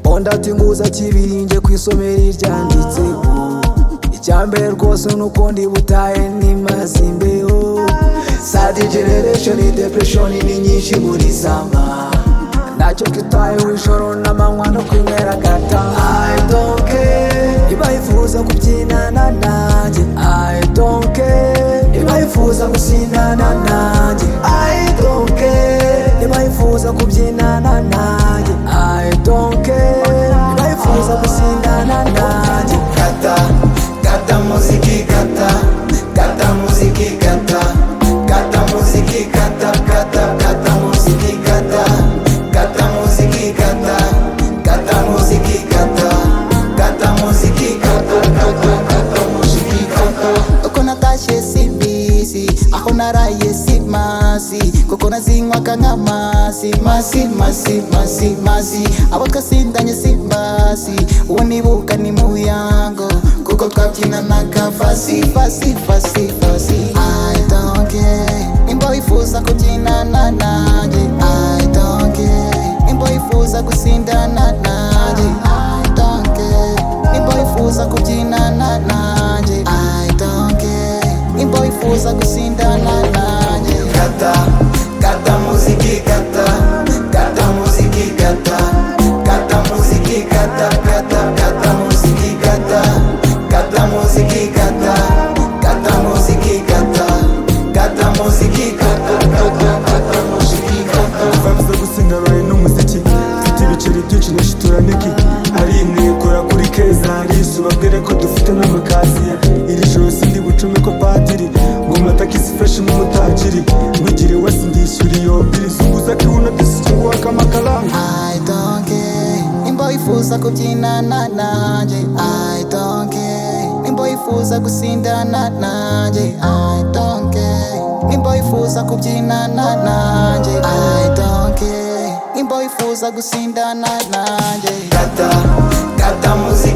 Ondati nguza kibinje kwisomera iryanditseho icyambere rwose nuko ndi butaye nimazimbeho. Sad generation depression ni nyinshi muri sama, ntacyo twitaye w'ijoro n'amanywa no kwinywera gata. I don't care niba yifuza kubyinana nanjye, I don't care niba yifuza gusindana nanjye, I don't care niba yifuza kubyinana nanjye, I don't care niba yifuza gusindana nanjye. Kata, Katamuziki, kata, Katamuziki, kata, Katamuziki, kata, Katamuziki, kata, Katamuziki, kata, Katamuziki, kata, Katamuziki, kata, Katamuziki, kata. Uko natashe si busy, aho naraye si masi, kuko nazinywa kangamasi, masi, abakasindanye si mbasi, uwo nibuka ni muyango, kuko twabyinana fasi. I don't care nimba wifuza kubyinana nanjye, I don't care nimba wifuza gusindana nanjye, I don't care nimba wifuza kubyinana nanjye, I don't care nimba wifuza gusindana nanjye. Kata, Katamuziki, kata, Katamuziki, kata, Katamuziki, kata, Katamuziki, kata, Katamuziki, kata, Katamuziki, kata, Katamuziki, kata, Katamuziki, kata. Vavuze gusinga roye n'umuziki, mfite ibiceri byinshi nishitura niki, hari imwikora kuri keza, hari isubabwire ko dufite n'amakaziye. Iri joro sindi bucume ko padiri, ngo matakisi fresh n'umutajiri, ngwigire wese ndishyura iyo biri, zunguza kibuno disikingu wakamakalamu. I don't care nimba wifuza kubyinana nanjye, I don't care nimba wifuza gusindana nanjye, I don't care nimba wifuza kubyinana nanjye, I don't care nimba wifuza gusindana nanjye. Kata, Katamuziki.